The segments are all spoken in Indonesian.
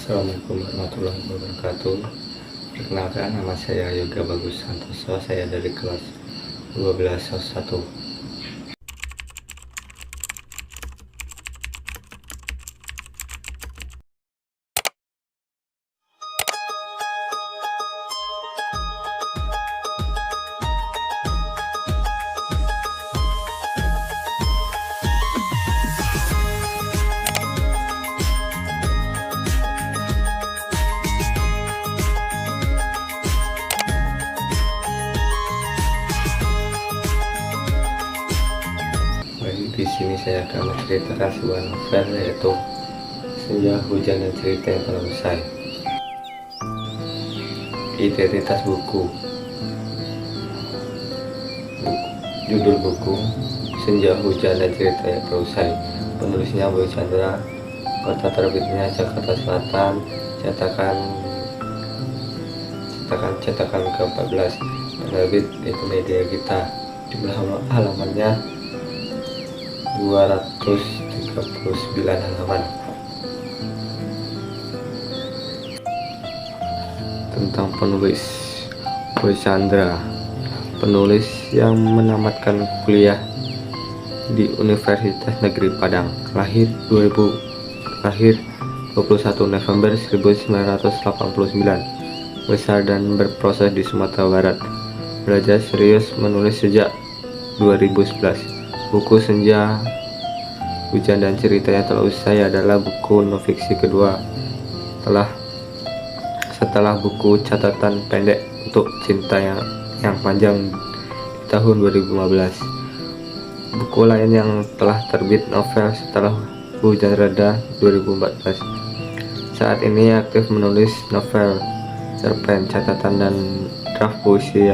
Assalamualaikum warahmatullahi wabarakatuh. Perkenalkan, nama saya Yoga Bagus Santoso. Saya dari kelas 12 1. Di sini saya akan menceritakan sebuah novel, yaitu Senja, Hujan, dan Cerita yang Telah Usai. Identitas buku. Judul buku Senja, Hujan, dan Cerita yang Telah Usai. Penulisnya Boy Chandra. Kota terbitnya Jakarta Selatan. Cetakan ke-14. Penerbit itu Media Gita. Jumlah halamannya 239 halaman. Tentang penulis Boy Chandra, penulis yang menamatkan kuliah di Universitas Negeri Padang, lahir 21 November 1989, besar dan berproses di Sumatera Barat. Belajar serius menulis sejak 2011. Buku Senja, Hujan, dan Cerita yang Telah Usai adalah buku non-fiksi kedua setelah buku catatan pendek Untuk Cinta yang Panjang di tahun 2015. Buku lain yang telah terbit novel setelah Hujan Reda 2014. Saat ini aktif menulis novel, cerpen, catatan, dan draft puisi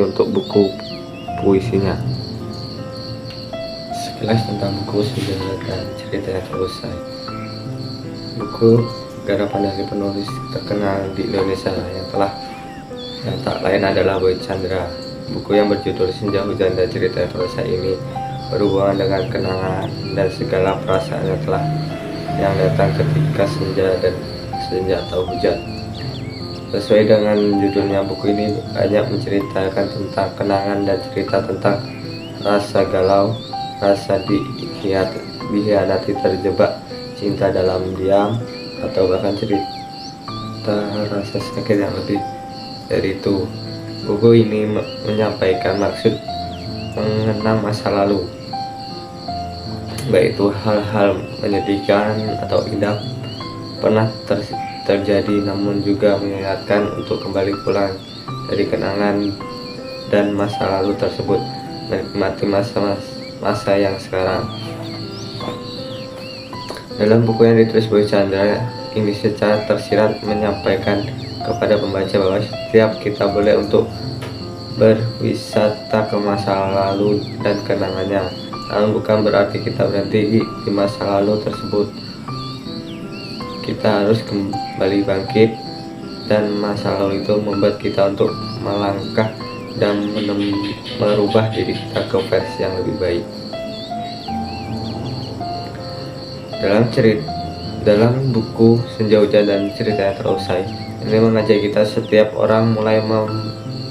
untuk buku puisinya. Sekilas tentang buku Senja dan Cerita yang Telah Usai. Buku garapan dari penulis terkenal di Indonesia yang tak lain adalah Boy Chandra. Buku yang berjudul Senja, Hujan, dan Cerita yang Telah Usai ini berhubungan dengan kenangan dan segala perasaan yang datang ketika senja atau hujan. Sesuai dengan judulnya, buku ini banyak menceritakan tentang kenangan dan cerita tentang rasa galau, rasa dikhianati, terjebak cinta dalam diam, atau bahkan cerita rasa sakit yang lebih dari itu. Buku ini menyampaikan maksud mengenang masa lalu, baik itu hal-hal menyedihkan atau indah pernah terjadi, namun juga mengingatkan untuk kembali pulang dari kenangan dan masa lalu tersebut, menikmati masa yang sekarang. Dalam buku yang ditulis Boy Chandra ini secara tersirat menyampaikan kepada pembaca bahwa setiap kita boleh untuk berwisata ke masa lalu dan kenangannya, namun bukan berarti kita berhenti di masa lalu tersebut. Kita harus kembali bangkit, dan masa lalu itu membuat kita untuk melangkah dan merubah diri kita ke versi yang lebih baik. Dalam buku Senja, Hujan, dan Cerita yang Telah Usai ini mengajak kita setiap orang mulai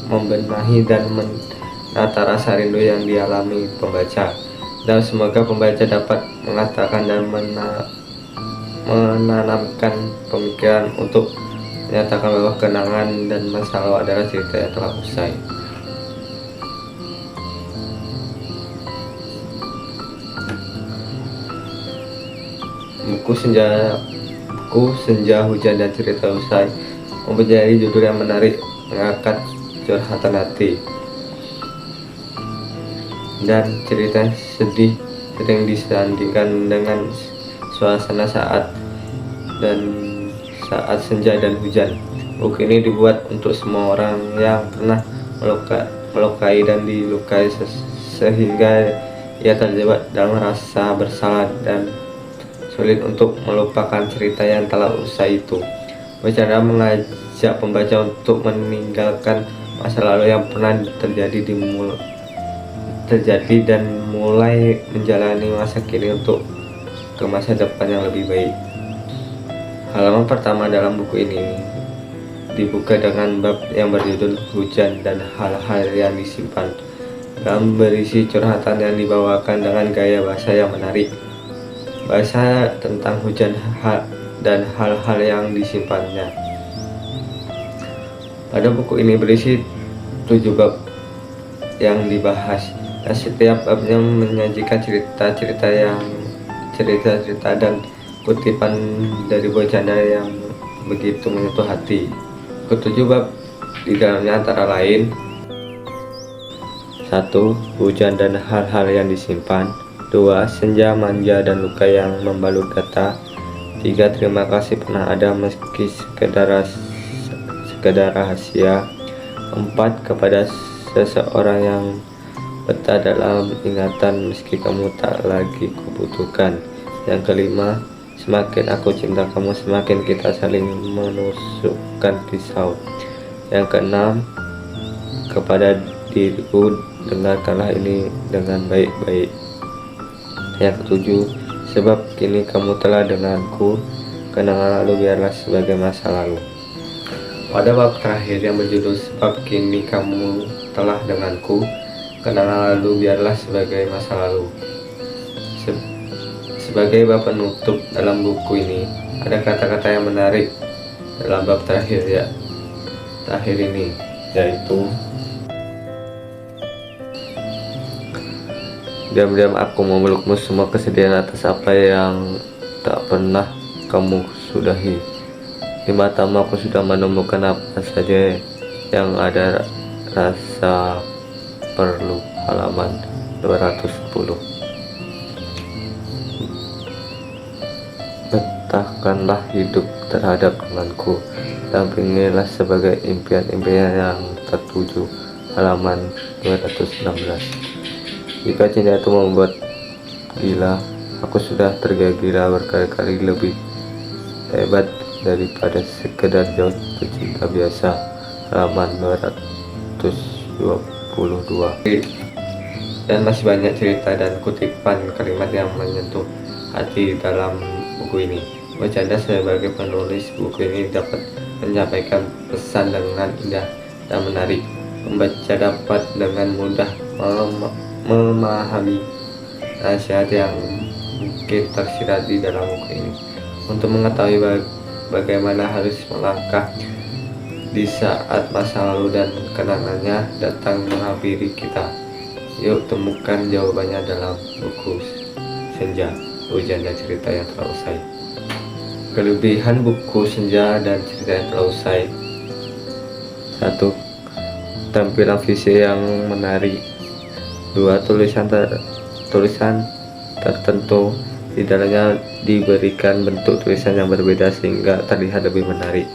membenahi dan menata rasa rindu yang dialami pembaca, dan semoga pembaca dapat mengatakan dan menanamkan pemikiran untuk menyatakan bahwa kenangan dan masa lalu adalah cerita yang telah usai. Buku Senja, Hujan, dan Cerita Usai mempunyai judul yang menarik, mengangkat curhatan hati dan cerita sedih sering disandingkan dengan suasana saat senja dan hujan. Buku ini dibuat untuk semua orang yang pernah melukai dan dilukai sehingga ia terjebak dalam rasa bersalah dan sulit untuk melupakan cerita yang telah usai itu. Boy Chandra mengajak pembaca untuk meninggalkan masa lalu yang pernah terjadi dan mulai menjalani masa kini untuk ke masa depan yang lebih baik. Halaman pertama dalam buku ini dibuka dengan bab yang berjudul Hujan dan Hal-hal yang Disimpan, dan berisi curhatan yang dibawakan dengan gaya bahasa yang menarik. Bahasa tentang hujan dan hal-hal yang disimpannya. Pada buku ini berisi 7 bab yang dibahas, dan setiap babnya menyajikan cerita-cerita dan kutipan dari Bojanda yang begitu menyentuh hati. Ketujuh bab di dalamnya antara lain: 1. Hujan dan hal-hal yang disimpan. 2. Senja, manja, dan luka yang membalut kata. 3. Terima kasih pernah ada meski sekedar rahasia. 4. Kepada seseorang yang betah dalam ingatan meski kamu tak lagi kubutuhkan. Yang kelima, semakin aku cinta kamu, semakin kita saling menusukkan pisau. Yang keenam, kepada diriku, dengarkanlah ini dengan baik-baik. Yang ketujuh, sebab kini kamu telah denganku, kenangan lalu biarlah sebagai masa lalu. Pada bab terakhir yang berjudul sebab kini kamu telah denganku, kenangan lalu biarlah sebagai masa lalu. Sebagai bab penutup dalam buku ini, ada kata-kata yang menarik dalam bab terakhir ini, yaitu diam-diam aku memelukmu, semua kesedihan atas apa yang tak pernah kamu sudahi. Di matamu aku sudah menemukan apa saja yang ada rasa perlu. Halaman 210. Betahkanlah hidup terhadap denganku, dampingilah sebagai impian-impian yang tertuju. Halaman 216. Jika cinta itu membuat gila, aku sudah tergila-gila berkali-kali lebih hebat daripada sekedar jatuh cinta biasa. Halaman 222. Dan masih banyak cerita dan kutipan kalimat yang menyentuh hati dalam buku ini. Bojanda sebagai penulis buku ini dapat menyampaikan pesan dengan indah dan menarik. Pembaca dapat dengan mudah memahami nasihat yang mungkin tersirat di dalam buku ini. Untuk mengetahui bagaimana harus melangkah di saat masa lalu dan kenangannya datang menghampiri kita, yuk temukan jawabannya dalam buku Senja, Hujan, dan Cerita yang Telah Usai. Kelebihan buku Senja dan Cerita yang Telah Usai: 1. Tampilan visual yang menarik. 2. Tulisan tertentu di dalamnya diberikan bentuk tulisan yang berbeda sehingga terlihat lebih menarik.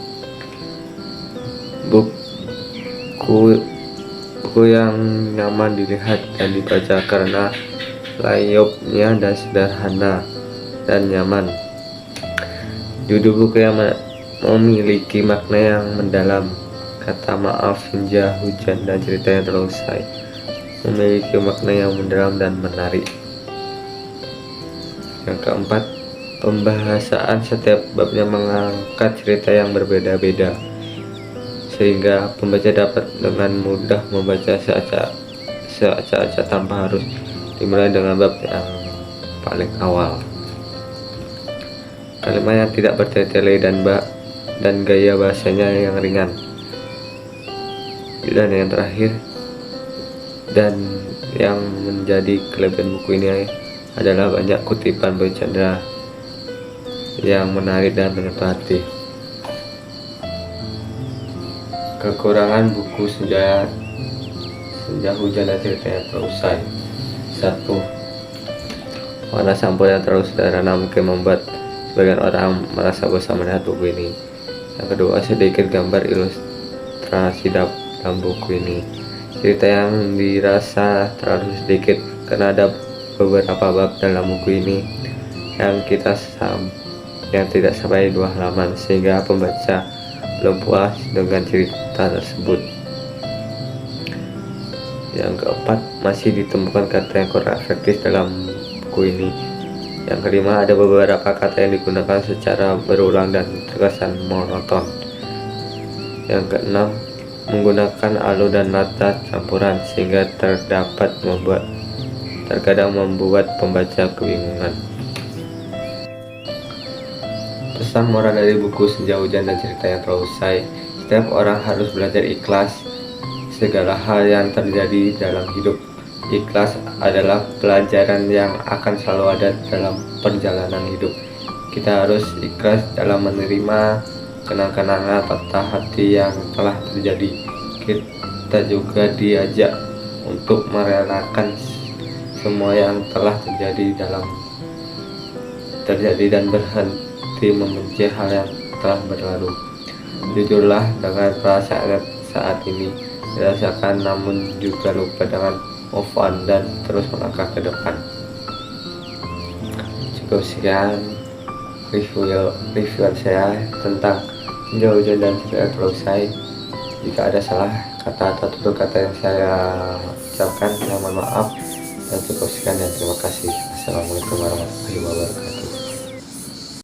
Buku yang nyaman dilihat dan dibaca karena layopnya dan sederhana dan nyaman. Judul buku yang memiliki makna yang mendalam. Kata maaf, Senja, Hujan, dan Cerita yang Telah Usai memiliki makna yang mendalam dan menarik. Yang keempat, pembahasan setiap babnya mengangkat cerita yang berbeda-beda, sehingga pembaca dapat dengan mudah membaca seacak-acak tanpa harus dimulai dengan bab yang paling awal. Kalimat yang tidak bertele-tele dan gaya bahasanya yang ringan. Dan yang terakhir, dan yang menjadi kelebihan buku ini adalah banyak kutipan Bojanda yang menarik dan menyentuh hati. Kekurangan buku Senja, Hujan, dan Cerita yang Telah Usai: 1. Warna sampul yang terlalu sederhana mungkin membuat sebagian orang merasa bosan melihat buku ini. Yang kedua, sedikit gambar ilustrasi dalam buku ini. Cerita yang dirasa terlalu sedikit karena ada beberapa bab dalam buku ini yang tidak sampai 2 halaman, sehingga pembaca belum puas dengan cerita tersebut. Yang keempat, masih ditemukan kata yang kurang efektif dalam buku ini. Yang kelima, ada beberapa kata yang digunakan secara berulang dan terkesan monoton. Yang keenam, menggunakan alu dan nada campuran sehingga terkadang membuat pembaca kebingungan. Pesan moral dari buku Senja Hujan dan Cerita yang Telah Usai: setiap orang harus belajar ikhlas segala hal yang terjadi dalam hidup. Ikhlas adalah pelajaran yang akan selalu ada dalam perjalanan hidup. Kita harus ikhlas dalam menerima kenang-kenangan patah hati yang telah terjadi. Kita juga diajak untuk merelakan semua yang telah terjadi dan berhenti membenci hal yang telah berlalu. Jujurlah dengan perasaan saat ini dirasakan, namun juga lupa dengan move on dan terus melangkah ke depan. Cukup sekian review saya tentang Senja Hujan dan Cerita Telah Usai. Jika ada salah kata atau tutur kata yang saya ucapkan, saya mohon maaf, dan cukup sekian dan terima kasih. Assalamualaikum warahmatullahi wabarakatuh.